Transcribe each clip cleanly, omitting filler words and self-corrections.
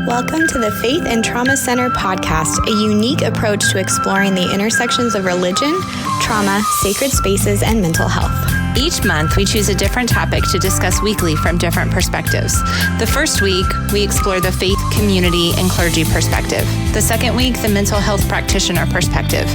Welcome to the Faith and Trauma Center podcast, a unique approach to exploring the intersections of religion, trauma, sacred spaces, and mental health. Each month, we choose a different topic to discuss weekly from different perspectives. The first week, we explore the faith, community, and clergy perspective. The second week, the mental health practitioner perspective.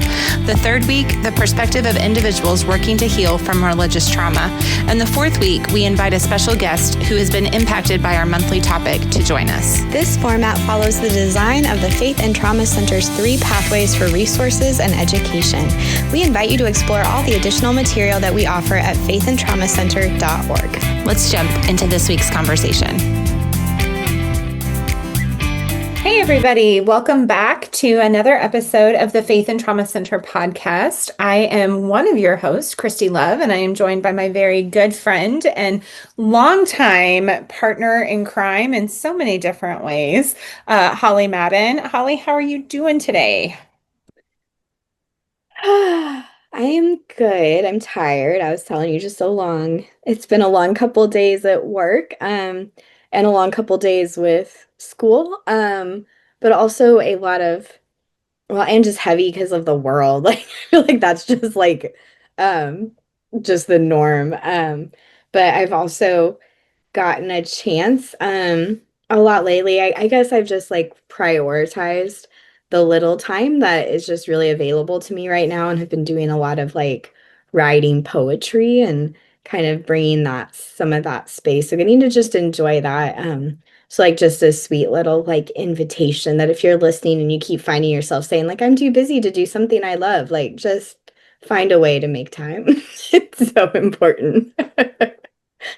The third week, the perspective of individuals working to heal from religious trauma. And the fourth week, we invite a special guest who has been impacted by our monthly topic to join us. This format follows the design of the Faith and Trauma Center's 3 pathways for resources and education. We invite you to explore all the additional material that we offer at faithandtraumacenter.org. Let's jump into this week's conversation. Hey, everybody. Welcome back to another episode of the Faith and Trauma Center podcast. I am one of your hosts, Christy Love, and I am joined by my very good friend and longtime partner in crime in so many different ways, Holly Madden. Holly, how are you doing today? I am good. I'm tired. I was telling you it's been a long couple days at work, and a long couple days with school, but also a lot of, and just heavy because of the world. Like, I feel like that's just just the norm. But I've also gotten a chance, a lot lately. I guess I've just prioritized the little time that is just really available to me right now, and have been doing a lot of writing poetry and kind of bringing some of that space. So getting to just enjoy that. So just a sweet little invitation that if you're listening and you keep finding yourself saying I'm too busy to do something I love, just find a way to make time. It's so important.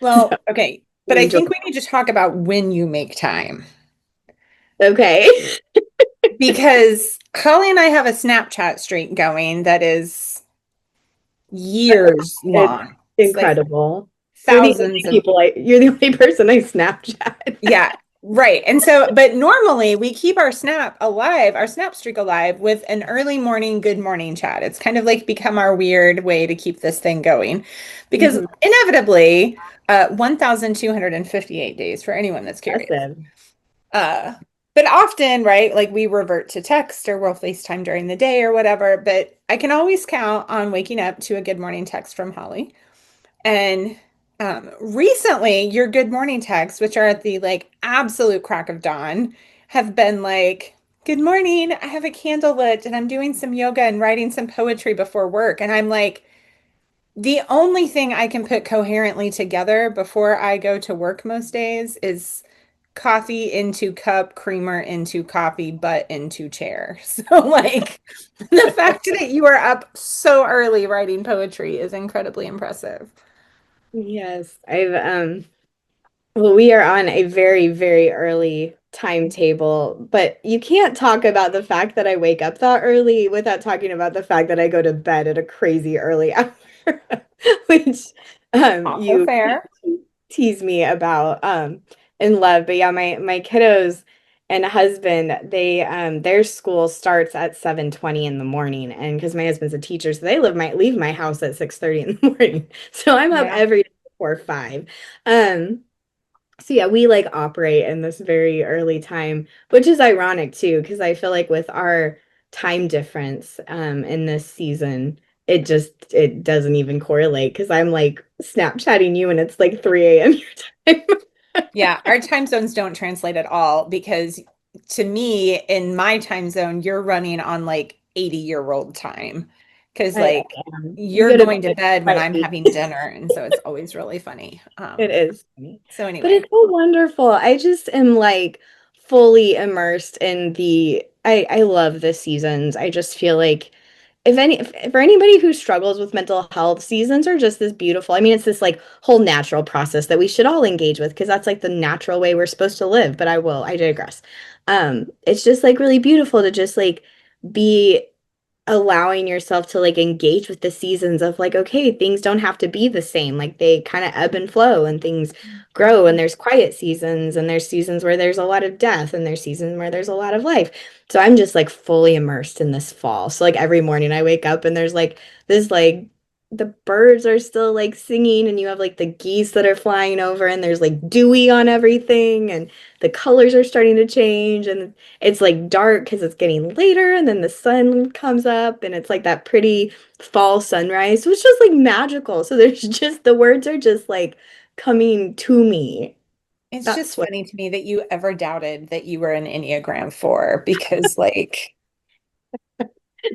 Well, okay. But I think we need to talk about when you make time. Okay. Because Holly and I have a Snapchat streak going that is years long. It's incredible. Thousands of people. You're the only person I Snapchat. Yeah, right. And so, but normally we keep our Snap streak alive with an early morning, good morning chat. It's kind of become our weird way to keep this thing going, because inevitably, 1,258 days for anyone that's curious. But often, right, we revert to text or we'll FaceTime during the day or whatever, but I can always count on waking up to a good morning text from Holly. And recently, your good morning texts, which are at the absolute crack of dawn, have been good morning, I have a candle lit and I'm doing some yoga and writing some poetry before work. And I'm the only thing I can put coherently together before I go to work most days is coffee into cup, creamer into coffee, butt into chair. So the fact that you are up so early writing poetry is incredibly impressive. Yes, we are on a very, very early timetable, but you can't talk about the fact that I wake up that early without talking about the fact that I go to bed at a crazy early hour, which you fair. tease me about in love. But yeah, my kiddos and husband, they their school starts at 7:20 in the morning, and because my husband's a teacher, so they leave my house at 6:30 in the morning. So I'm up every day before 5. So yeah, we operate in this very early time, which is ironic too, because I feel with our time difference in this season, it doesn't even correlate, because I'm Snapchatting you and it's 3 a.m. your time. Yeah, our time zones don't translate at all, because to me, in my time zone, you're running on 80-year-old time, because you're going to bed when I'm having dinner, and so it's always really funny. It is. So anyway, but it's so wonderful. I just am fully immersed in I love the seasons. I just feel for anybody who struggles with mental health, seasons are just this beautiful. I mean, it's this whole natural process that we should all engage with, because that's the natural way we're supposed to live. But I digress. It's just really beautiful to just be allowing yourself to engage with the seasons of okay, things don't have to be the same. They kind of ebb and flow, and things grow, and there's quiet seasons, and there's seasons where there's a lot of death, and there's seasons where there's a lot of life. So I'm just fully immersed in this fall. So every morning I wake up and there's this the birds are still like singing, and you have like the geese that are flying over, and there's like dewy on everything, and the colors are starting to change, and it's like dark because it's getting later, and then the sun comes up, and it's like that pretty fall sunrise. So it's just like magical. So there's just the words are just like coming to me. It's That's just what funny to me that you ever doubted that you were an Enneagram 4 because like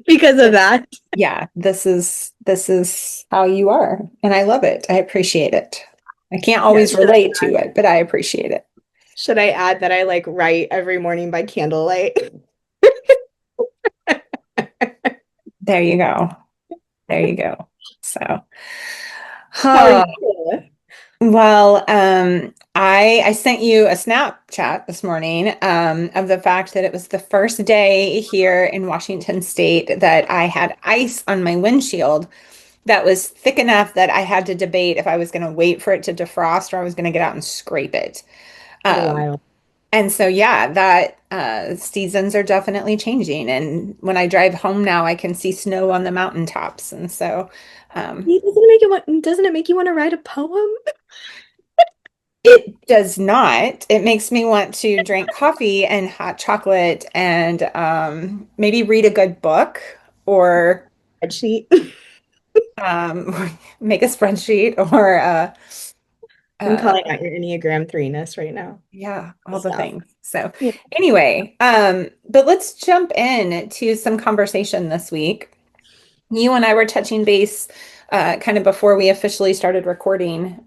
because of that. yeah, this is how you are and I love it. I appreciate it. I can't always Yeah, relate to it, but I appreciate it. should I add that I like write every morning by candlelight? There you go. There you go. So, How are huh. you? Well, I sent you a Snapchat this morning of the fact that it was the first day here in Washington State that I had ice on my windshield that was thick enough that I had to debate if I was going to wait for it to defrost or I was going to get out and scrape it. Um, Wild. and so, yeah, that seasons are definitely changing. And when I drive home now, I can see snow on the mountaintops. And so, um, Doesn't it make you want to write a poem? it does not. It makes me want to drink coffee and hot chocolate and maybe read a good book or Spreadsheet. make a spreadsheet or I'm uh, calling out your Enneagram 3-ness right now. yeah, all the Stuff. things. So Yeah. anyway, but let's jump in to some conversation this week. You and I were touching base kind of before we officially started recording,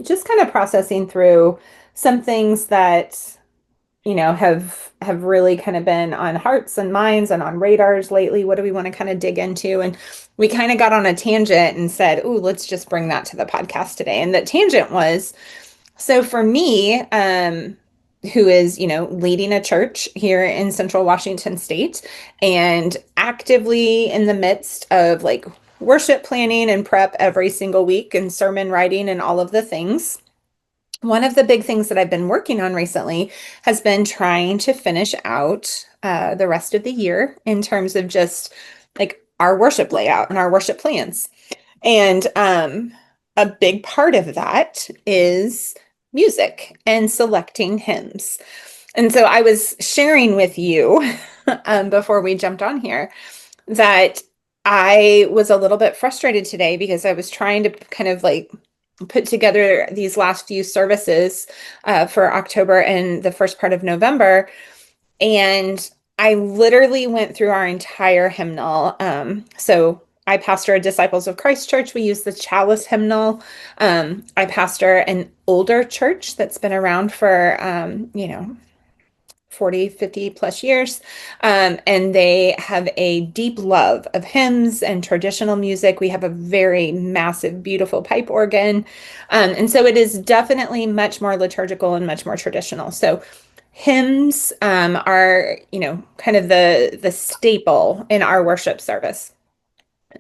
just kind of processing through some things that have really kind of been on hearts and minds and on radars lately. What do we want to kind of dig into? And we kind of got on a tangent and said, "Ooh, let's just bring that to the podcast today." And the tangent was, so for me, who is, leading a church here in Central Washington State and actively in the midst of like worship planning and prep every single week and sermon writing and all of the things. One of the big things that I've been working on recently has been trying to finish out the rest of the year in terms of just like our worship layout and our worship plans. And a big part of that is music and selecting hymns. And so I was sharing with you before we jumped on here that I was a little bit frustrated today because I was trying to kind of like put together these last few services for October and the first part of November. And I literally went through our entire hymnal. So I pastor a Disciples of Christ church. We use the Chalice hymnal. I pastor an older church that's been around for, 40, 50 plus years. And they have a deep love of hymns and traditional music. We have a very massive, beautiful pipe organ. And so it is definitely much more liturgical and much more traditional. So hymns are, kind of the staple in our worship service.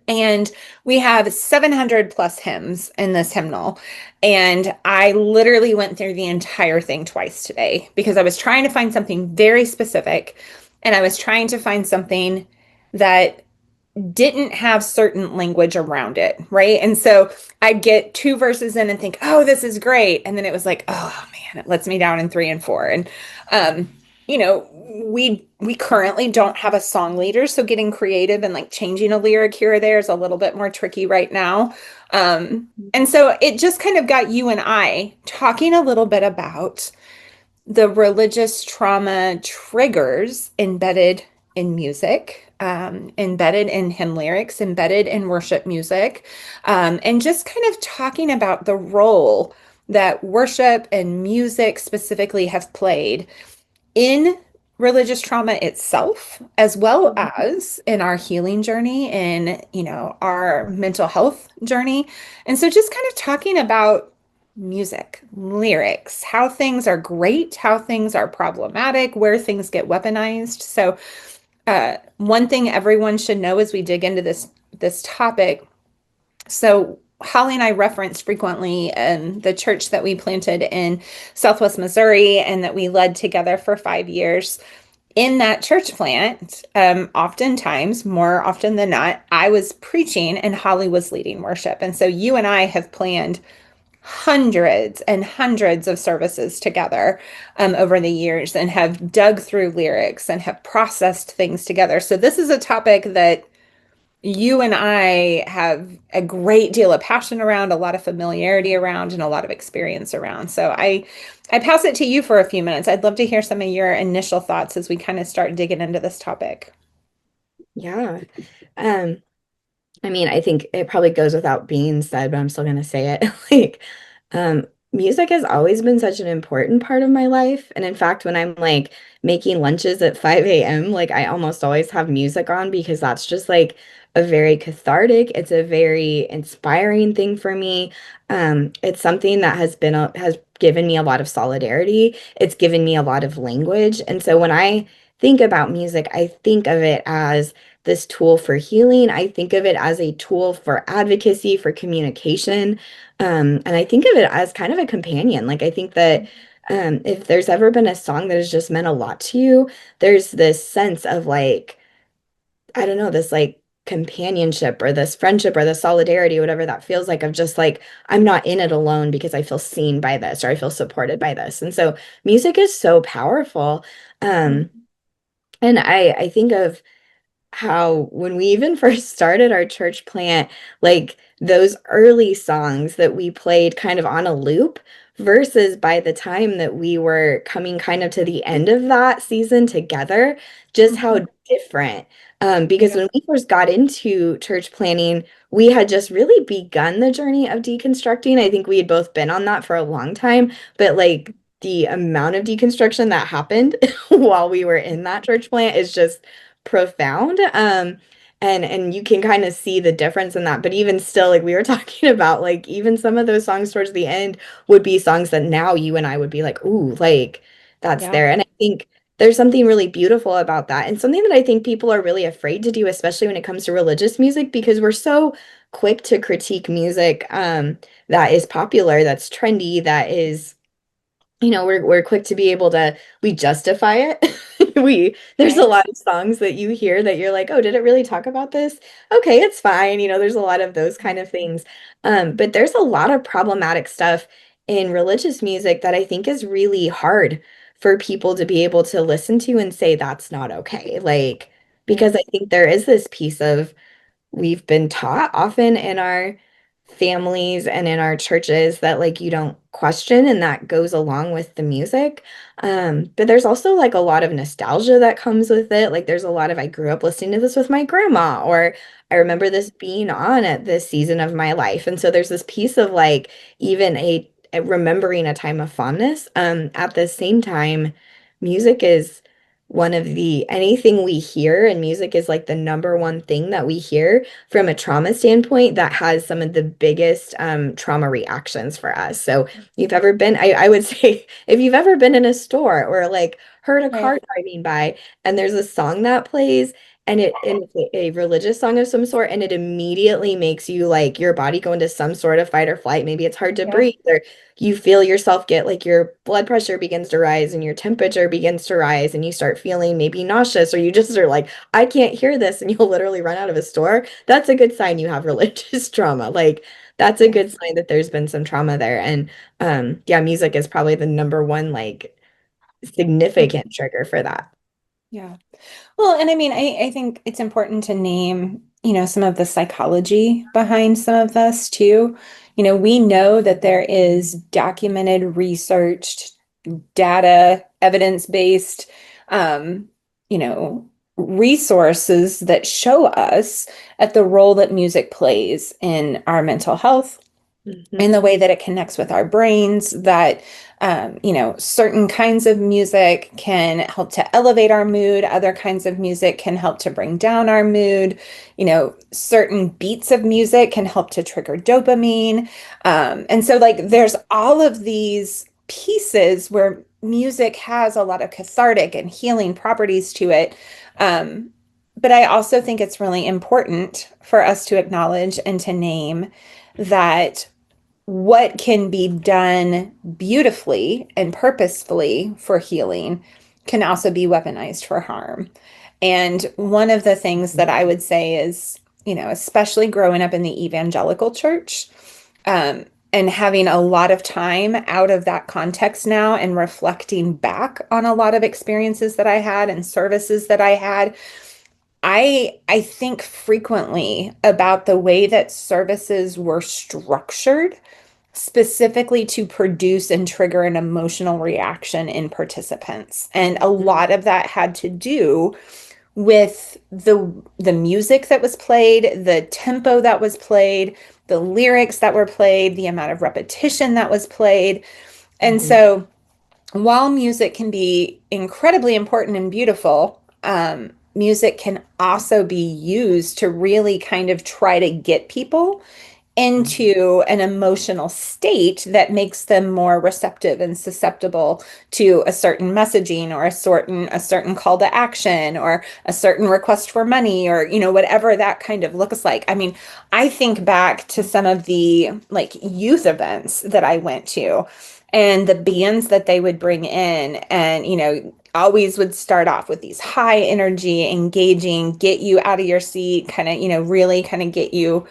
And we have 700 plus hymns in this hymnal. And I literally went through the entire thing twice today because I was trying to find something very specific. And I was trying to find something that didn't have certain language around it, right? And so I'd get 2 verses in and think, oh, this is great. And then it was like, oh man, it lets me down in 3 and 4. And we currently don't have a song leader, so getting creative and like changing a lyric here or there is a little bit more tricky right now. And so it just kind of got you and I talking a little bit about the religious trauma triggers embedded in music, embedded in hymn lyrics, embedded in worship music, and just kind of talking about the role that worship and music specifically have played in religious trauma itself, as well as in our healing journey and, our mental health journey. And so just kind of talking about music, lyrics, how things are great, how things are problematic, where things get weaponized. So one thing everyone should know as we dig into this topic. So Holly and I reference frequently the church that we planted in Southwest Missouri and that we led together for 5 years. in that church plant, oftentimes, more often than not, I was preaching and Holly was leading worship. And so you and I have planned hundreds and hundreds of services together over the years and have dug through lyrics and have processed things together. So this is a topic that you and I have a great deal of passion around, a lot of familiarity around, and a lot of experience around. So I pass it to you for a few minutes. I'd love to hear some of your initial thoughts as we kind of start digging into this topic. Yeah. I mean, I think it probably goes without being said, but I'm still going to say it. Like, music has always been such an important part of my life. And in fact, when I'm like making lunches at 5 a.m., like I almost always have music on because that's just like a very cathartic, it's a very inspiring thing for me. It's something that has given me a lot of solidarity. It's given me a lot of language. And so when I think about music, I think of it as this tool for healing. I think of it as a tool for advocacy, for communication. And I think of it as kind of a companion. Like, I think that if there's ever been a song that has just meant a lot to you, there's this sense of like, I don't know, this like companionship or this friendship or the solidarity, whatever that feels like, of just like, I'm not in it alone because I feel seen by this or I feel supported by this. And so music is so powerful. And I think of how when we even first started our church plant, like those early songs that we played kind of on a loop versus by the time that we were coming kind of to the end of that season together, just how different. Because when we first got into church planning, we had just really begun the journey of deconstructing. I think we had both been on that for a long time, but like the amount of deconstruction that happened while we were in that church plant is just profound. And you can kind of see the difference in that. But even still, like we were talking about, like even some of those songs towards the end would be songs that now you and I would be like, ooh, like that's there. And I think there's something really beautiful about that. And something that I think people are really afraid to do, especially when it comes to religious music, because we're so quick to critique music that is popular, that's trendy, that is, you know, we're quick to be able to, we justify it. There's a lot of songs that you hear that you're like, oh, did it really talk about this? Okay, it's fine. You know, there's a lot of those kind of things. But there's a lot of problematic stuff in religious music that I think is really hard for people to be able to listen to and say that's not okay. Like, because I think there is this piece of, we've been taught often in our families and in our churches that like you don't question, and that goes along with the music. But there's also like a lot of nostalgia that comes with it. Like there's a lot of, I grew up listening to this with my grandma, or I remember this being on at this season of my life. And so there's this piece of like even a remembering a time of fondness. At the same time, music is one of the, anything we hear, and music is like the number one thing that we hear from a trauma standpoint that has some of the biggest trauma reactions for us. So you've ever been, I would say, if you've ever been in a store or like heard a car driving by and there's a song that plays and it's a religious song of some sort, and it immediately makes you like your body go into some sort of fight or flight. Maybe it's hard to breathe, or you feel yourself get like your blood pressure begins to rise and your temperature begins to rise and you start feeling maybe nauseous, or you just are like, I can't hear this, and you'll literally run out of a store. That's a good sign you have religious trauma. Like that's a good sign that there's been some trauma there. And yeah, music is probably the number one like significant trigger for that. Yeah. Well, and I mean, I think it's important to name, you know, some of the psychology behind some of this too. You know, we know that there is documented, researched, data, evidence-based, you know, resources that show us at the role that music plays in our mental health, in the way that it connects with our brains, that you know, certain kinds of music can help to elevate our mood, other kinds of music can help to bring down our mood, you know, certain beats of music can help to trigger dopamine. And so like there's all of these pieces where music has a lot of cathartic and healing properties to it. But I also think it's really important for us to acknowledge and to name that what can be done beautifully and purposefully for healing can also be weaponized for harm. And one of the things that I would say is, especially growing up in the evangelical church, and having a lot of time out of that context now and reflecting back on a lot of experiences that I had and services that I had, I think frequently about the way that services were structured specifically to produce and trigger an emotional reaction in participants. And a lot of that had to do with the music that was played, the tempo that was played, the lyrics that were played, the amount of repetition that was played. And so while music can be incredibly important and beautiful, music can also be used to really kind of try to get people into an emotional state that makes them more receptive and susceptible to a certain messaging or a certain call to action or a certain request for money or whatever that kind of looks like. I mean, I think back to some of the like youth events that I went to and the bands that they would bring in and always would start off with these high energy, engaging, get you out of your seat, kind of really kind of get you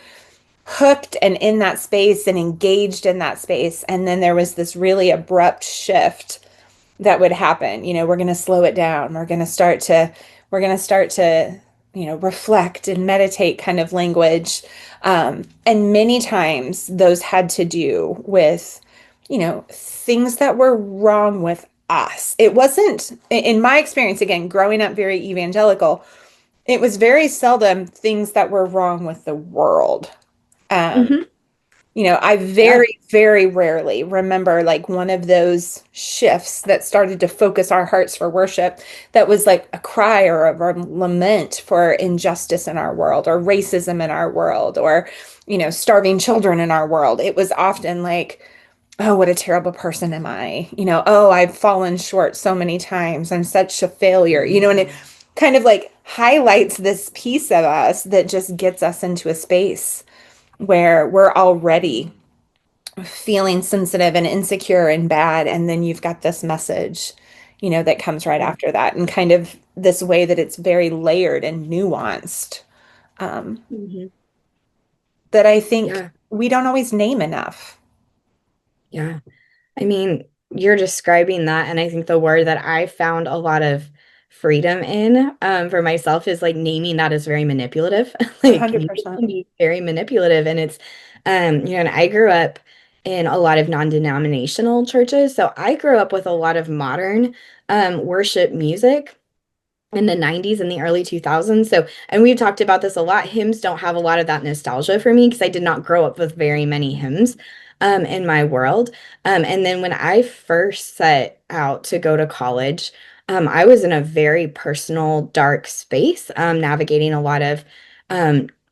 hooked and in that space and engaged in that space. And then there was this really abrupt shift that would happen. We're going to slow it down. We're going to start to reflect and meditate kind of language. And many times those had to do with, things that were wrong with us. It wasn't, in my experience, again, growing up very evangelical, it was very seldom things that were wrong with the world. I very rarely remember like one of those shifts that started to focus our hearts for worship that was like a cry or a lament for injustice in our world or racism in our world or, starving children in our world. It was often like, oh, what a terrible person am I? Oh, I've fallen short so many times. I'm such a failure, and it kind of like highlights this piece of us that just gets us into a space where we're already feeling sensitive and insecure and bad. And then you've got this message, that comes right after that and kind of this way that it's very layered and nuanced that I think we don't always name enough. Yeah. I mean, you're describing that. And I think the word that I found a lot of freedom in for myself is like naming that as very manipulative. Like 100%. can be very manipulative. And it's, and I grew up in a lot of non-denominational churches. So I grew up with a lot of modern worship music in the 90s and the early 2000s. So, and we've talked about this a lot. Hymns don't have a lot of that nostalgia for me because I did not grow up with very many hymns in my world. And then when I first set out to go to college, I was in a very personal, dark space, navigating a lot of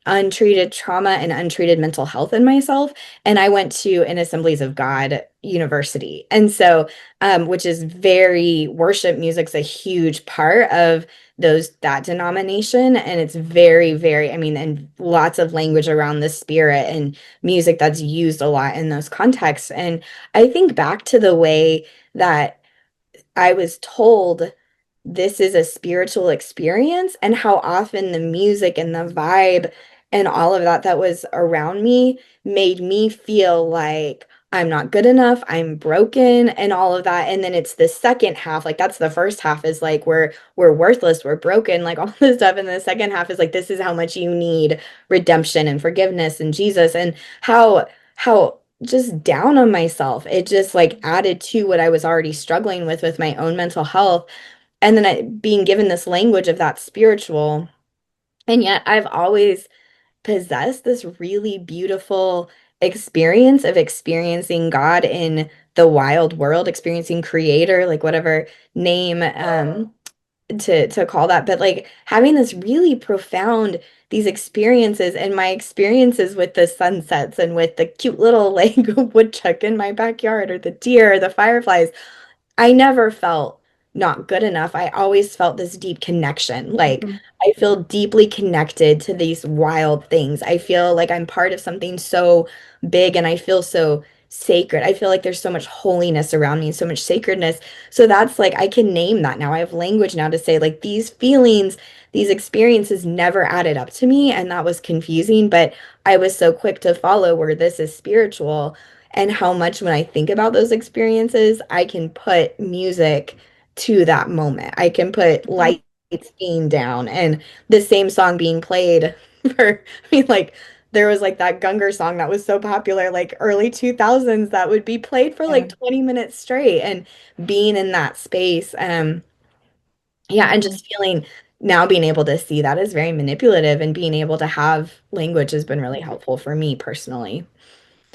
untreated trauma and untreated mental health in myself. And I went to an Assemblies of God university. And so, which is worship music's a huge part of that denomination. And it's very, very, and lots of language around the spirit and music that's used a lot in those contexts. And I think back to the way that I was told this is a spiritual experience and how often the music and the vibe and all of that was around me made me feel like I'm not good enough, I'm broken and all of that. And then it's the second half, like that's the first half is like we're worthless, we're broken, like all this stuff. And the second half is like this is how much you need redemption and forgiveness and Jesus and how just down on myself. It just like added to what I was already struggling with my own mental health. And then being given this language of that spiritual. And yet I've always possessed this really beautiful experience of experiencing God in the wild world, experiencing creator, like whatever name to call that, but like having this really profound these experiences and my experiences with the sunsets and with the cute little like woodchuck in my backyard or the deer or the fireflies, I never felt not good enough. I always felt this deep connection. Like I feel deeply connected to these wild things. I feel like I'm part of something so big and I feel so sacred. I feel like there's so much holiness around me, so much sacredness. So that's like, I can name that now. I have language now to say, like, these feelings, these experiences never added up to me. And that was confusing. But I was so quick to follow where this is spiritual, and how much when I think about those experiences, I can put music to that moment. I can put lights being down and the same song being played for, I mean, like, there was like that Gunger song that was so popular, like early 2000s, that would be played for like 20 minutes straight, and being in that space. Yeah, and just feeling now, being able to see that is very manipulative, and being able to have language has been really helpful for me personally.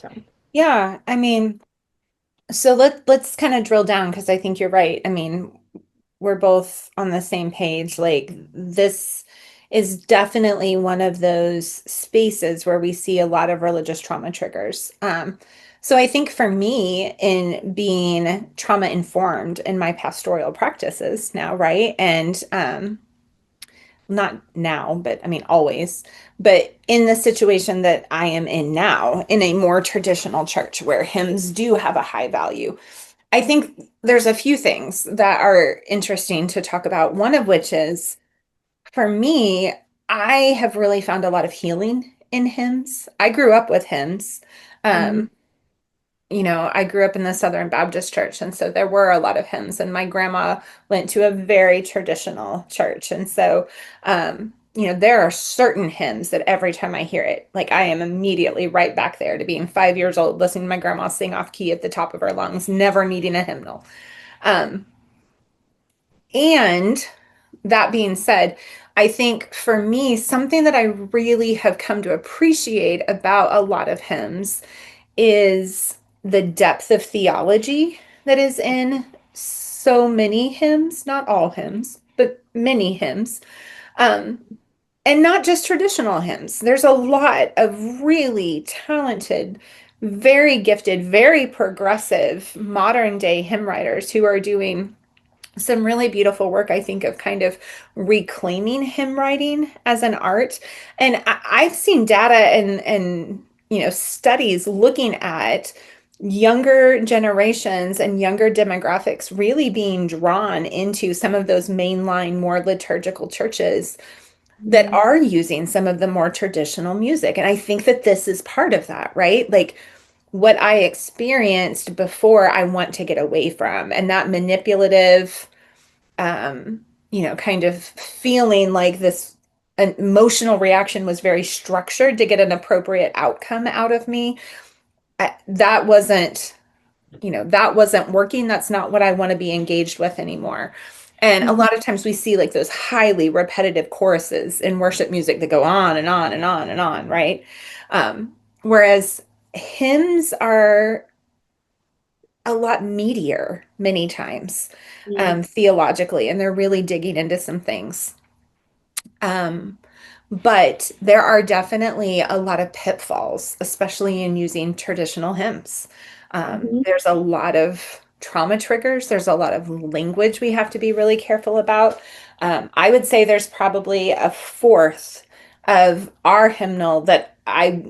So, Yeah, I mean, so let's kind of drill down because I think you're right. I mean, we're both on the same page. Like, this is definitely one of those spaces where we see a lot of religious trauma triggers. So I think for me, in being trauma informed in my pastoral practices now, right? And not now, but I mean always, but in the situation that I am in now, in a more traditional church where hymns do have a high value, I think there's a few things that are interesting to talk about. One of which is, for me, I have really found a lot of healing in hymns. I grew up with hymns. Um, I grew up in the Southern Baptist church, and so there were a lot of hymns, and my grandma went to a very traditional church. And so, there are certain hymns that every time I hear it, like, I am immediately right back there to being 5 years old, listening to my grandma sing off key at the top of her lungs, never needing a hymnal. Um, and that being said, I think for me, something that I really have come to appreciate about a lot of hymns is the depth of theology that is in so many hymns, not all hymns, but many hymns. Um, and not just traditional hymns. There's a lot of really talented, very gifted, very progressive modern day hymn writers who are doing some really beautiful work, I think, of kind of reclaiming hymn writing as an art. And I've seen data and studies looking at younger generations and younger demographics really being drawn into some of those mainline, more liturgical churches that are using some of the more traditional music. And I think that this is part of that, right? Like, what I experienced before, I want to get away from. And that manipulative, kind of feeling like this an emotional reaction was very structured to get an appropriate outcome out of me. That wasn't, that wasn't working. That's not what I want to be engaged with anymore. And a lot of times we see like those highly repetitive choruses in worship music that go on and on and on and on, right? Whereas hymns are a lot meatier many times, theologically, and they're really digging into some things. But there are definitely a lot of pitfalls, especially in using traditional hymns. There's a lot of trauma triggers. There's a lot of language we have to be really careful about. I would say there's probably a fourth of our hymnal that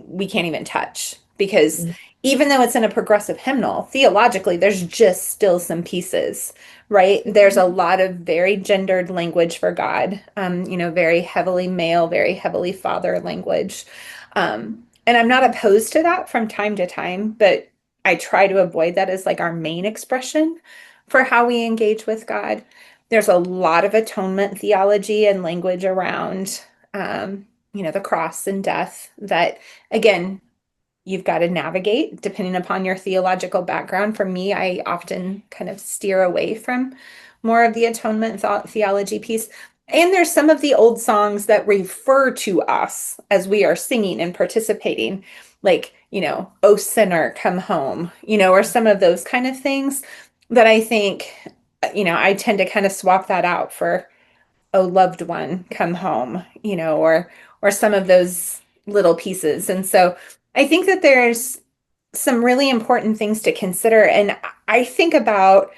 we can't even touch, because even though it's in a progressive hymnal, theologically, there's just still some pieces, right? There's a lot of very gendered language for God, very heavily male, very heavily father language. And I'm not opposed to that from time to time, but I try to avoid that as like our main expression for how we engage with God. There's a lot of atonement theology and language around, the cross and death that, again, you've got to navigate depending upon your theological background. For me, I often kind of steer away from more of the atonement theology piece. And there's some of the old songs that refer to us as we are singing and participating, like, "O sinner, come home," or some of those kind of things that I think, I tend to kind of swap that out for "O loved one, come home," or some of those little pieces. And so I think that there's some really important things to consider. And I think about,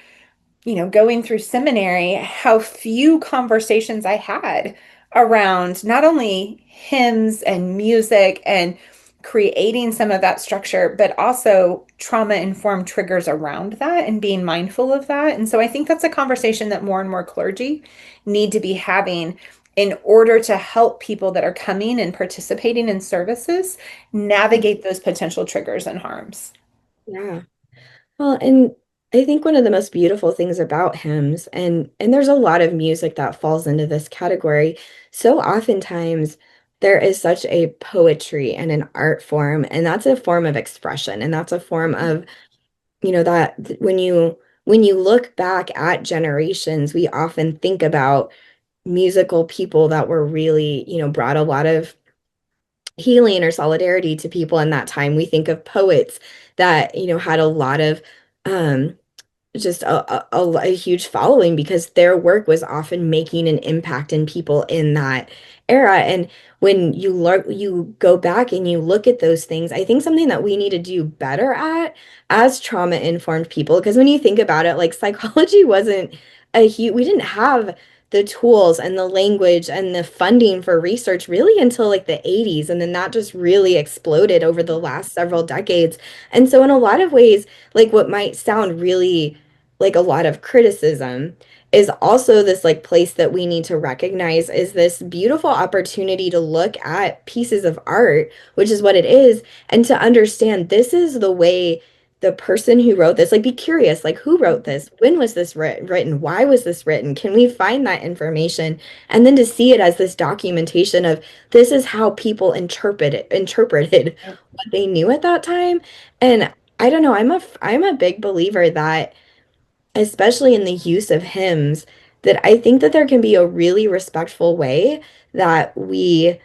going through seminary, how few conversations I had around not only hymns and music and creating some of that structure, but also trauma-informed triggers around that and being mindful of that. And so I think that's a conversation that more and more clergy need to be having in order to help people that are coming and participating in services navigate those potential triggers and harms. Yeah. Well, and I think one of the most beautiful things about hymns, and there's a lot of music that falls into this category, so oftentimes there is such a poetry and an art form, and that's a form of expression, and that's a form of, that when you look back at generations, we often think about musical people that were really, brought a lot of healing or solidarity to people in that time. We think of poets that, had a lot of just a huge following because their work was often making an impact in people in that era. And when you go back and you look at those things, I think something that we need to do better at as trauma informed people, because when you think about it, like psychology wasn't we didn't have the tools and the language and the funding for research really until like the 80s, and then that just really exploded over the last several decades. And so in a lot of ways, like what might sound really like a lot of criticism is also this like place that we need to recognize is this beautiful opportunity to look at pieces of art, which is what it is, and to understand this is the way the person who wrote this, like be curious, like who wrote this? When was this written? Why was this written? Can we find that information? And then to see it as this documentation of this is how people interpreted what they knew at that time. And I don't know, I'm a big believer that especially in the use of hymns, that I think that there can be a really respectful way that we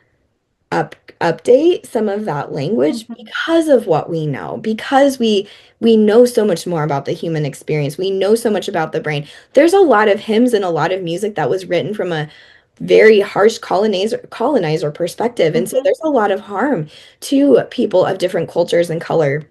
update some of that language because of what we know, because we know so much more about the human experience. We know so much about the brain. There's a lot of hymns and a lot of music that was written from a very harsh colonizer perspective. And so there's a lot of harm to people of different cultures and color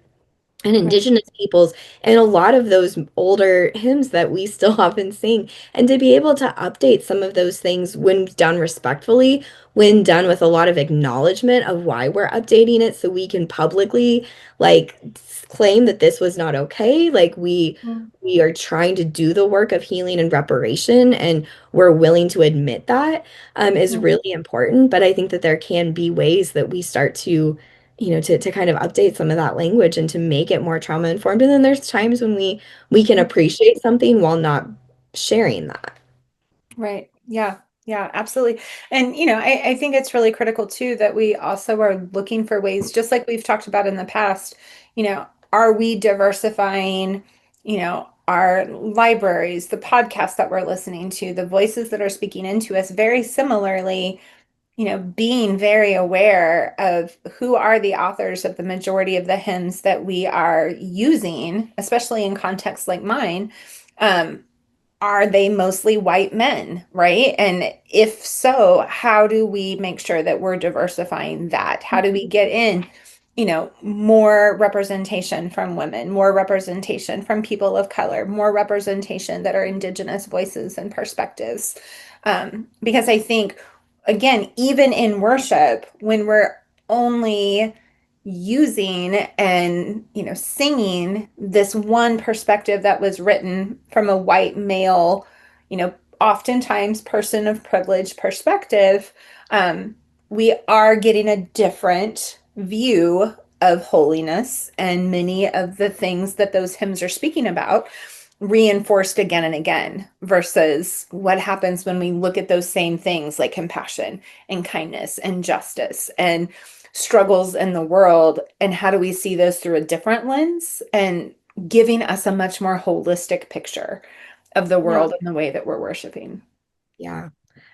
and indigenous peoples, and a lot of those older hymns that we still often sing, and to be able to update some of those things when done respectfully, when done with a lot of acknowledgement of why we're updating it, so we can publicly like claim that this was not okay, like we are trying to do the work of healing and reparation, and we're willing to admit that is really important. But I think that there can be ways that we start to to kind of update some of that language and to make it more trauma informed. And then there's times when we can appreciate something while not sharing that. Right. Yeah. Yeah, absolutely. And, I think it's really critical too that we also are looking for ways, just like we've talked about in the past, are we diversifying, our libraries, the podcasts that we're listening to, the voices that are speaking into us very similarly, being very aware of who are the authors of the majority of the hymns that we are using, especially in contexts like mine. Are they mostly white men, right? And if so, how do we make sure that we're diversifying that? How do we get in, more representation from women, more representation from people of color, more representation that are indigenous voices and perspectives? Because I think, again, even in worship, when we're only using and singing this one perspective that was written from a white male, oftentimes person of privilege perspective, we are getting a different view of holiness, and many of the things that those hymns are speaking about reinforced again and again, versus what happens when we look at those same things like compassion and kindness and justice and struggles in the world, and how do we see those through a different lens and giving us a much more holistic picture of the world and the way that we're worshiping. Yeah.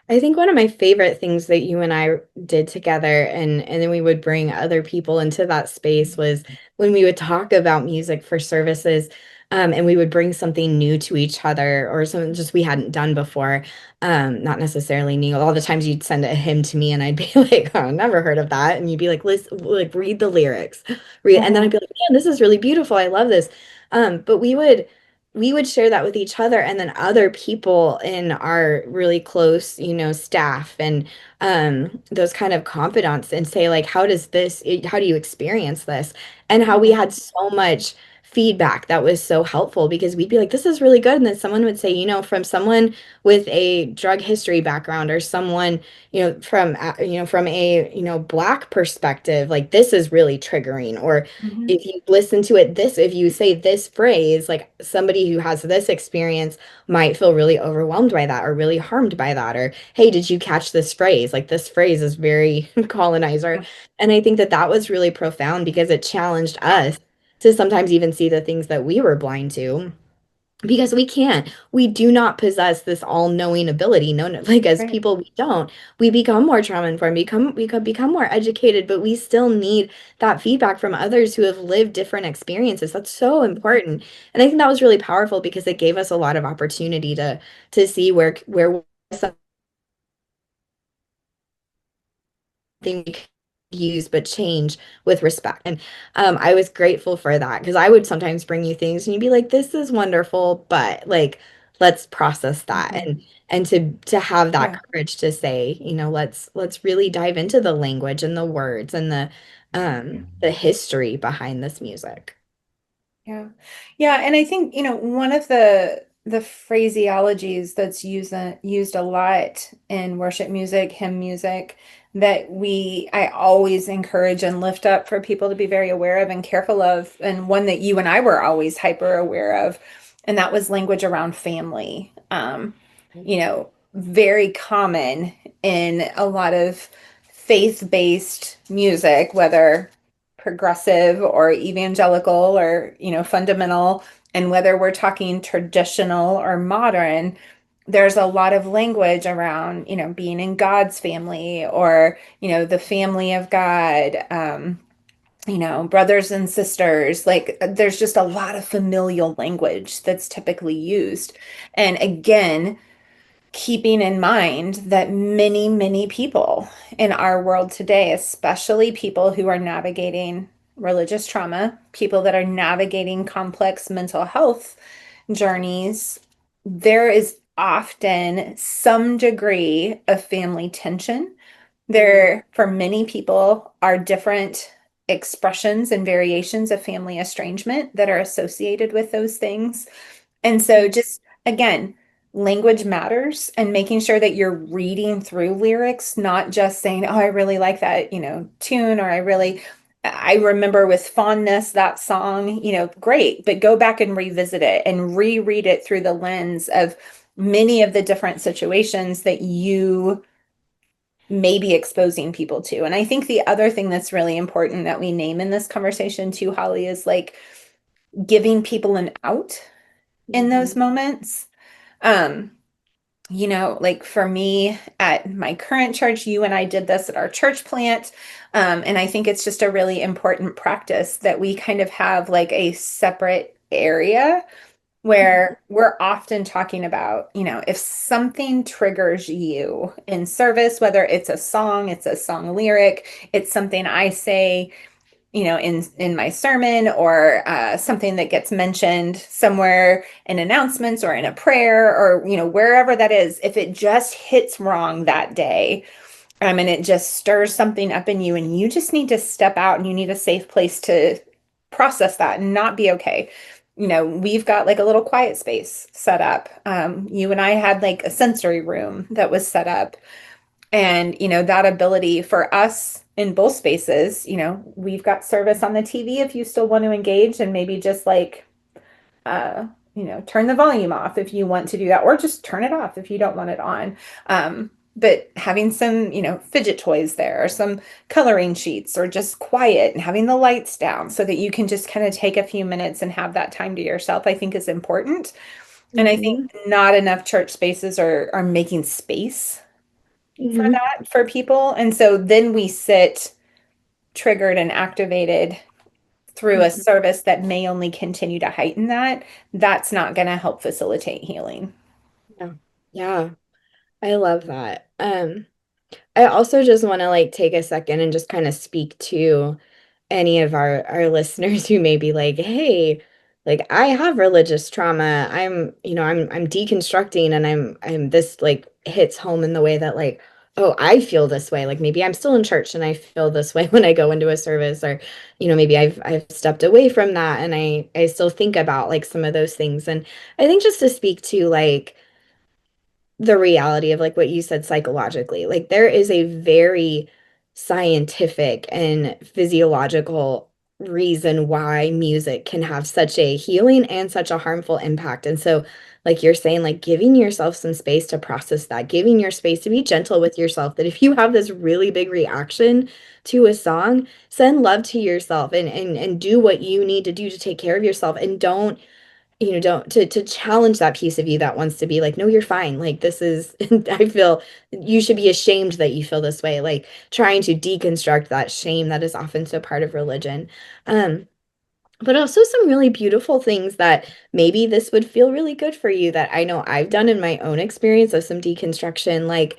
I think one of my favorite things that you and I did together, and then we would bring other people into that space, was when we would talk about music for services, and we would bring something new to each other or something just we hadn't done before. Not necessarily new. All the times you'd send a hymn to me and I'd be like, oh, never heard of that. And you'd be like, listen, like read the lyrics. And then I'd be like, man, this is really beautiful. I love this. But we would we would share that with each other, and then other people in our really close, staff and those kind of confidants, and say like, how do you experience this? And how we had so much feedback that was so helpful, because we'd be like, this is really good, and then someone would say, from someone with a drug history background, or someone, from a, Black perspective, like, this is really triggering. Or if you listen to it, if you say this phrase, like, somebody who has this experience might feel really overwhelmed by that, or really harmed by that. Or, hey, did you catch this phrase? Like, this phrase is very colonizer. And I think that that was really profound, because it challenged us to sometimes even see the things that we were blind to, because we do not possess this all-knowing ability. No, like, as people, we become more trauma informed, we could become more educated, but we still need that feedback from others who have lived different experiences. That's so important. And I think that was really powerful, because it gave us a lot of opportunity to see where something we could use but change with respect. And I was grateful for that, because I would sometimes bring you things and you'd be like, this is wonderful, but like, let's process that. And to have that courage to say, let's really dive into the language and the words and the history behind this music. Yeah. Yeah. And I think, one of the phraseologies that's used a lot in worship music, hymn music, that I always encourage and lift up for people to be very aware of and careful of, and one that you and I were always hyper aware of, and that was language around family. Very common in a lot of faith-based music, whether progressive or evangelical or fundamental, and whether we're talking traditional or modern, there's a lot of language around being in God's family, or the family of God, brothers and sisters. Like, there's just a lot of familial language that's typically used. And again, keeping in mind that many, many people in our world today, especially people who are navigating religious trauma, people that are navigating complex mental health journeys, there is often some degree of family tension. There, for many people, are different expressions and variations of family estrangement that are associated with those things. And so, just again, language matters, and making sure that you're reading through lyrics, not just saying, oh, I really like that, tune, or I remember with fondness that song, great, but go back and revisit it and reread it through the lens of many of the different situations that you may be exposing people to. And I think the other thing that's really important that we name in this conversation too, Holly, is like giving people an out in those moments. Like for me at my current church, you and I did this at our church plant. And I think it's just a really important practice that we kind of have like a separate area where we're often talking about, if something triggers you in service, whether it's a song lyric, it's something I say, in my sermon, or something that gets mentioned somewhere in announcements or in a prayer, or wherever that is, if it just hits wrong that day, and it just stirs something up in you, and you just need to step out, and you need a safe place to process that and not be okay. We've got like a little quiet space set up. You and I had like a sensory room that was set up. And, that ability for us in both spaces, we've got service on the TV if you still want to engage, and maybe just like, turn the volume off if you want to do that, or just turn it off if you don't want it on. But having some, fidget toys there, or some coloring sheets, or just quiet, and having the lights down so that you can just kind of take a few minutes and have that time to yourself, I think is important. And I think not enough church spaces are making space for that for people. And so then we sit triggered and activated through a service that may only continue to heighten that. That's not going to help facilitate healing. Yeah. I love that. I also just want to like take a second and just kind of speak to any of our listeners who may be like, hey, like I have religious trauma. I'm deconstructing, and I'm this like hits home in the way that like, oh, I feel this way. Like maybe I'm still in church and I feel this way when I go into a service, or maybe I've stepped away from that and I still think about like some of those things. And I think just to speak to like the reality of like what you said psychologically. Like there is a very scientific and physiological reason why music can have such a healing and such a harmful impact. And so, like you're saying, like giving yourself some space to process that, giving your space to be gentle with yourself, that if you have this really big reaction to a song, send love to yourself and do what you need to do to take care of yourself, and don't to challenge that piece of you that wants to be like, no, you're fine, like this is I feel you should be ashamed that you feel this way, like trying to deconstruct that shame that is often so part of religion. um but also some really beautiful things that maybe this would feel really good for you, that I know I've done in my own experience of some deconstruction. Like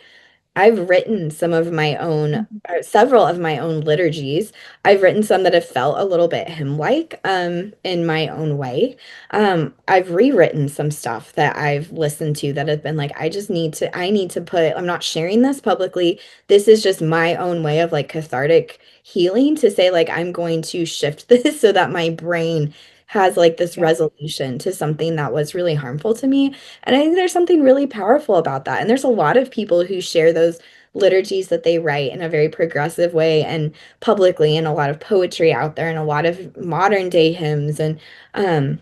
I've written some of my own, Mhm. several of my own liturgies. I've written some that have felt a little bit hymn-like, in my own way. I've rewritten some stuff that I've listened to that have been like, I need to put, I'm not sharing this publicly. This is just my own way of like cathartic healing, to say like, I'm going to shift this so that my brain has like this Yeah. resolution to something that was really harmful to me. And I think there's something really powerful about that. And there's a lot of people who share those liturgies that they write in a very progressive way and publicly, and a lot of poetry out there, and a lot of modern day hymns, and um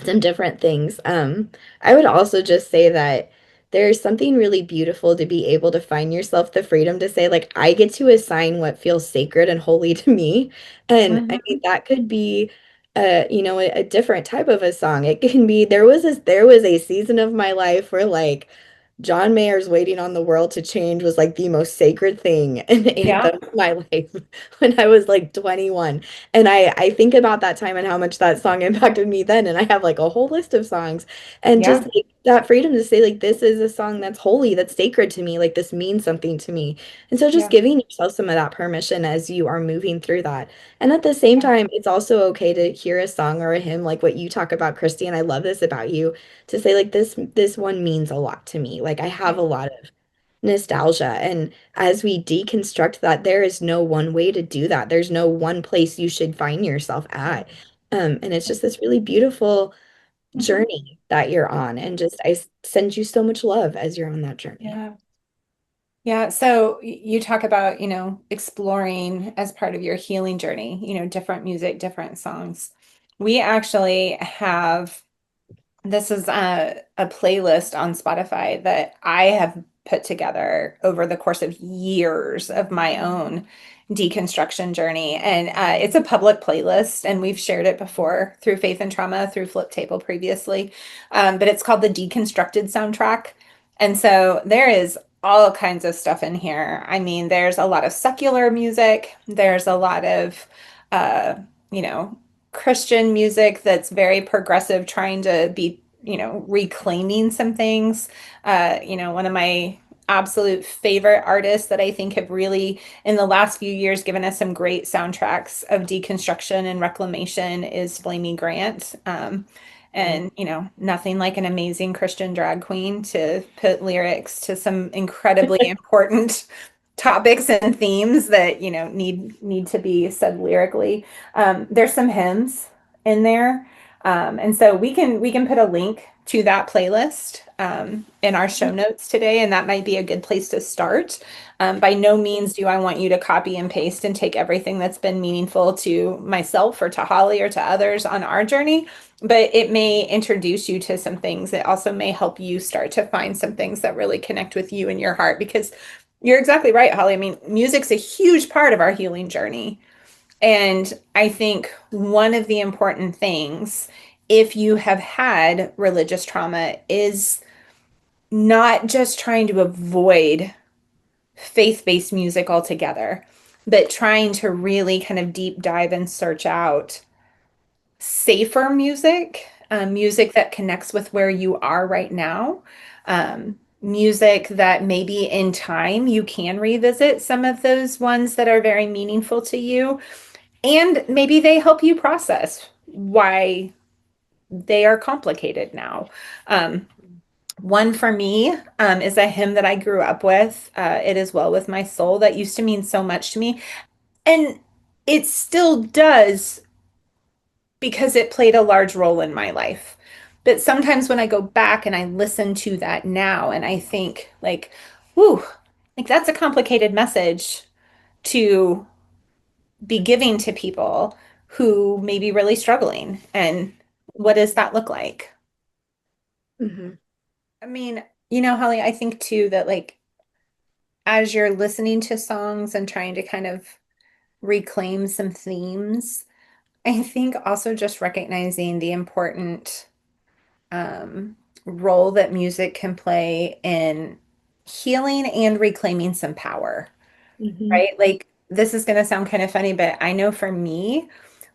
some different things. I would also just say that there's something really beautiful to be able to find yourself the freedom to say, like, I get to assign what feels sacred and holy to me. And I mean, Mhm. that could be a different type of a song. It can be, there was a season of my life where like John Mayer's Waiting on the World to Change was like the most sacred thing and Yeah. anthem of my life when I was like 21. And I think about that time and how much that song impacted me then. And I have like a whole list of songs, and just Yeah. like that freedom to say, like, this is a song that's holy, that's sacred to me, like this means something to me. And so just Yeah. giving yourself some of that permission as you are moving through that. And at the same Yeah. time, it's also okay to hear a song or a hymn like what you talk about, Christy. And I love this about you, to say like, this one means a lot to me. Like I have a lot of nostalgia. And as we deconstruct that, there is no one way to do that. There's no one place you should find yourself at. And it's just this really beautiful Mhm. journey that you're on. And just send you so much love as you're on that journey. Yeah. Yeah, so you talk about, exploring as part of your healing journey, different music, different songs. We actually have, this is a playlist on Spotify that I have put together over the course of years of my own deconstruction journey. And it's a public playlist, and we've shared it before through Faith and Trauma, through Flip Table previously. But it's called the Deconstructed Soundtrack. And so there is all kinds of stuff in here. I mean, there's a lot of secular music, there's a lot of, uh, you know, Christian music that's very progressive, trying to be, reclaiming some things. One of my absolute favorite artists that I think have really, in the last few years, given us some great soundtracks of deconstruction and reclamation is Flamy Grant. And, nothing like an amazing Christian drag queen to put lyrics to some incredibly important topics and themes that, need to be said lyrically. There's some hymns in there. And so we can put a link to that playlist in our show notes today, and that might be a good place to start. By no means do I want you to copy and paste and take everything that's been meaningful to myself or to Holly or to others on our journey, but it may introduce you to some things. It also may help you start to find some things that really connect with you and your heart, because you're exactly right, Holly. I mean, music's a huge part of our healing journey. And I think one of the important things, if you have had religious trauma, is not just trying to avoid faith-based music altogether, but trying to really kind of deep dive and search out safer music, music that connects with where you are right now, music that maybe in time you can revisit some of those ones that are very meaningful to you, and maybe they help you process why they are complicated now. One for me is a hymn that I grew up with. It is Well With My Soul, that used to mean so much to me. And it still does because it played a large role in my life. But sometimes when I go back and I listen to that now and I think like, whew, like that's a complicated message to be giving to people who may be really struggling. And what does that look like? Mm-hmm. I mean, Holly, I think too that like as you're listening to songs and trying to kind of reclaim some themes, I think also just recognizing the important role that music can play in healing and reclaiming some power, Mm-hmm. right? Like, this is going to sound kind of funny, but I know for me,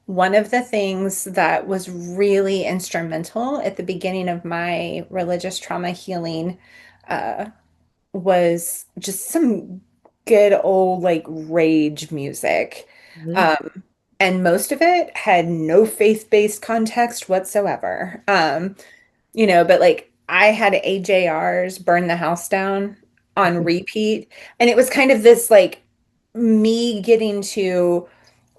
one of the things that was really instrumental at the beginning of my religious trauma healing was just some good old like rage music. Mm-hmm. And most of it had no faith-based context whatsoever. But like I had AJR's Burn the House Down on repeat. And it was kind of this like me getting to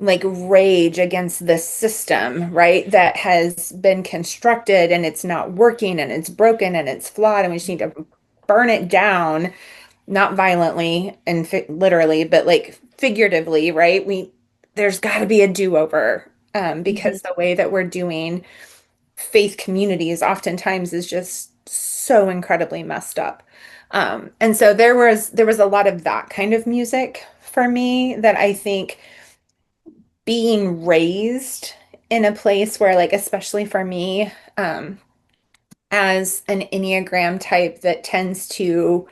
like rage against this system, right? That has been constructed and it's not working and it's broken and it's flawed and we just need to burn it down, not violently and literally, but like figuratively, right? There's got to be a do-over because the way that we're doing faith communities oftentimes is just so incredibly messed up. And so there was a lot of that kind of music for me that I think being raised in a place where like especially for me as an Enneagram type that tends to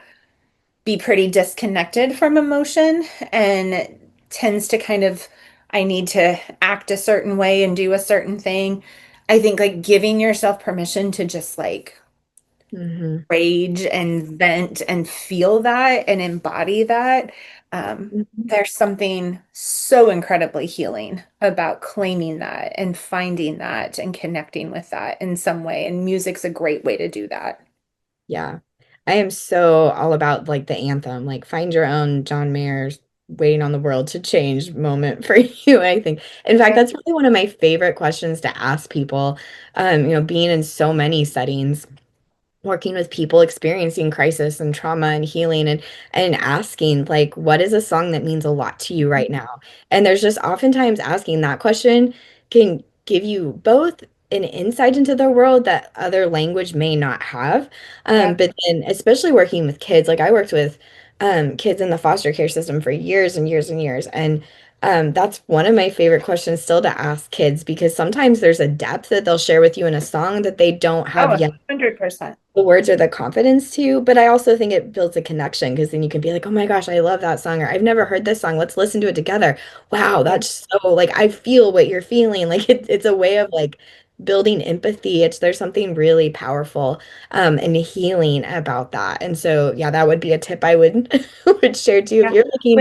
be pretty disconnected from emotion and tends to kind of I need to act a certain way and do a certain thing. I think like giving yourself permission to just like Mm-hmm. rage and vent and feel that and embody that. There's something so incredibly healing about claiming that and finding that and connecting with that in some way. And music's a great way to do that. Yeah. I am so all about like the anthem, like find your own John Mayer's Waiting on the World to Change moment for you, I think. In fact, that's really one of my favorite questions to ask people. Being in so many settings, working with people experiencing crisis and trauma and healing and asking like what is a song that means a lot to you right now, and there's just oftentimes asking that question can give you both an insight into the world that other language may not have, Yeah. but then especially working with kids, like I worked with kids in the foster care system for years and years and years, and that's one of my favorite questions still to ask kids, because sometimes there's a depth that they'll share with you in a song that they don't Oh, have yet 100%. the words or the confidence to, but I also think it builds a connection because then you can be like, oh my gosh, I love that song, or I've never heard this song. Let's listen to it together. Wow, that's so like I feel what you're feeling. Like it's a way of like building empathy. There's something really powerful and healing about that. And so yeah, that would be a tip I would would share too if Yeah. you're looking.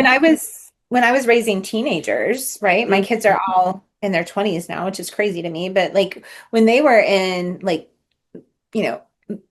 When I was raising teenagers, right? My kids are Mhm. all in their 20s now, which is crazy to me. But like when they were in like, you know,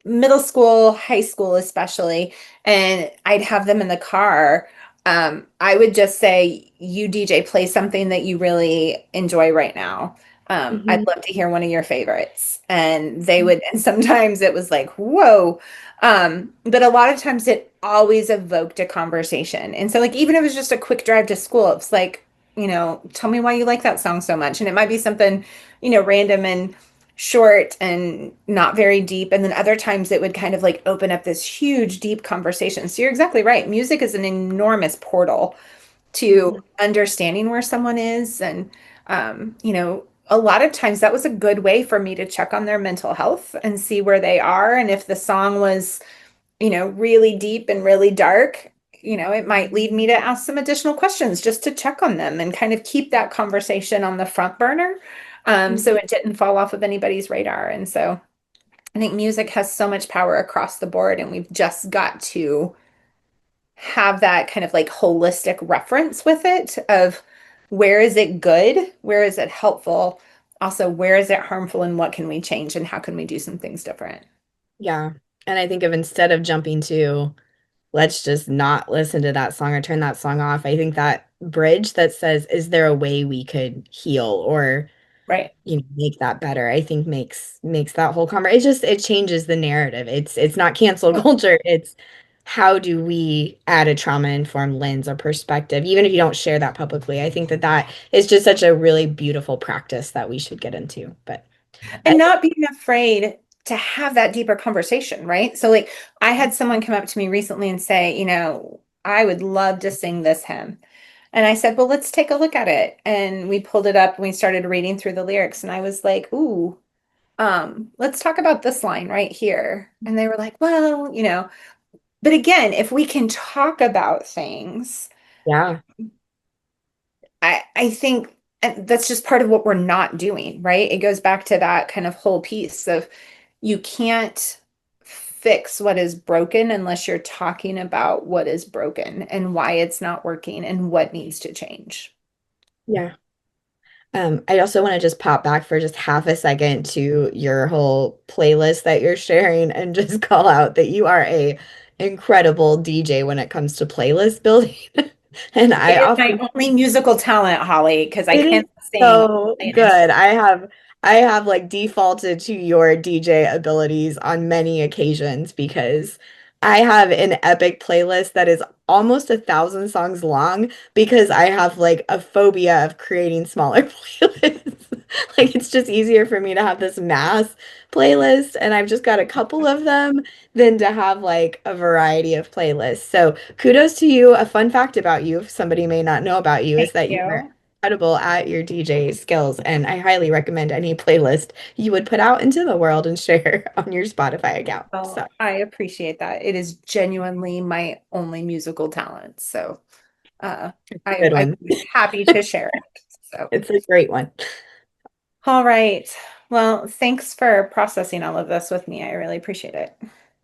middle school, high school especially, and I'd have them in the car, I would just say, you DJ, play something that you really enjoy right now. I'd Mhm. love to hear one of your favorites. And they would, and sometimes it was like, whoa. But a lot of times it always evoked a conversation. And so like even if it was just a quick drive to school, it's like, tell me why you like that song so much. And it might be something, random and short and not very deep. And then other times it would kind of like open up this huge, deep conversation. So you're exactly right. Music is an enormous portal to Mhm. understanding where someone is. And, a lot of times that was a good way for me to check on their mental health and see where they are. And if the song was, really deep and really dark, it might lead me to ask some additional questions just to check on them and kind of keep that conversation on the front burner. So it didn't fall off of anybody's radar. And so I think music has so much power across the board, and we've just got to have that kind of like holistic reference with it of where is it good? Where is it helpful? also where is it harmful and what can we change and how can we do some things different? Yeah. And I think of instead of jumping to let's just not listen to that song or turn that song off, I think that bridge that says, is there a way we could heal or Right. make that better, I think makes that whole conversation. It changes the narrative. It's not cancel culture. It's how do we add a trauma-informed lens or perspective, even if you don't share that publicly. I think that is just such a really beautiful practice that we should get into. But And not being afraid to have that deeper conversation, right? So like I had someone come up to me recently and say, I would love to sing this hymn. And I said, well, let's take a look at it. And we pulled it up and we started reading through the lyrics. And I was like, ooh, let's talk about this line right here. And they were like, well, but again, if we can talk about things, yeah, I think that's just part of what we're not doing, right? It goes back to that kind of whole piece of you can't fix what is broken unless you're talking about what is broken and why it's not working and what needs to change. yeah. I also want to just pop back for just half a second to your whole playlist that you're sharing and just call out that you are a incredible DJ when it comes to playlist building. And It I is my often only musical talent, Holly, because I it is can't sing. so good. I have like defaulted to your DJ abilities on many occasions because I have an epic playlist that is almost 1,000 songs long because I have like a phobia of creating smaller playlists. Like it's just easier for me to have this mass playlist and I've just got a couple of them than to have like a variety of playlists. So kudos to you. A fun fact about you, if somebody may not know about you, is Thank that you are you. incredible at your DJ skills, and I highly recommend any playlist you would put out into the world and share on your Spotify account. Well, So I appreciate that. It is genuinely my only musical talent. So good I'm one. happy to share it. So, It's a great one. all right. Well, thanks for processing all of this with me. I really appreciate it.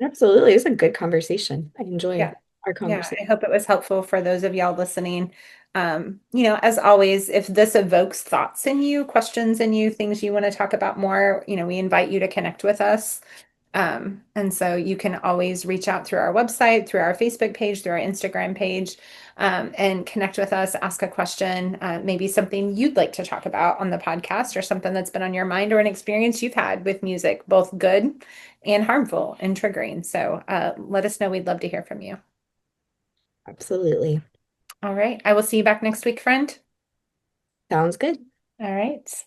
Absolutely. It's a good conversation. I Yeah. enjoyed our Yeah. I conversation. hope it was helpful for those of y'all listening. As always, if this evokes thoughts in you, questions in you, things you want to talk about more, we invite you to connect with us. And so you can always reach out through our website, through our Facebook page, through our Instagram page, and connect with us, ask a question, maybe something you'd like to talk about on the podcast or something that's been on your mind or an experience you've had with music, both good and harmful and triggering. So let us know. We'd love to hear from you. Absolutely. All right. I will see you back next week, friend. Sounds good. All right.